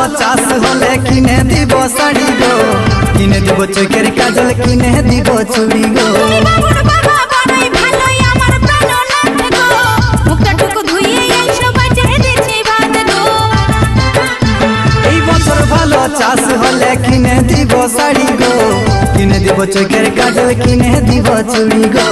ভালো চাষ হলে কিনে দিব শাড়ি গো, কিনে দিব চোখের কাজল, কিনে দিব চুড়ি গো। এই বছর ভালো চাষ হলে কিনে দিব শাড়ি গো, কিনে দিব চোখের কাজল, কিনে দিব চুড়ি গো।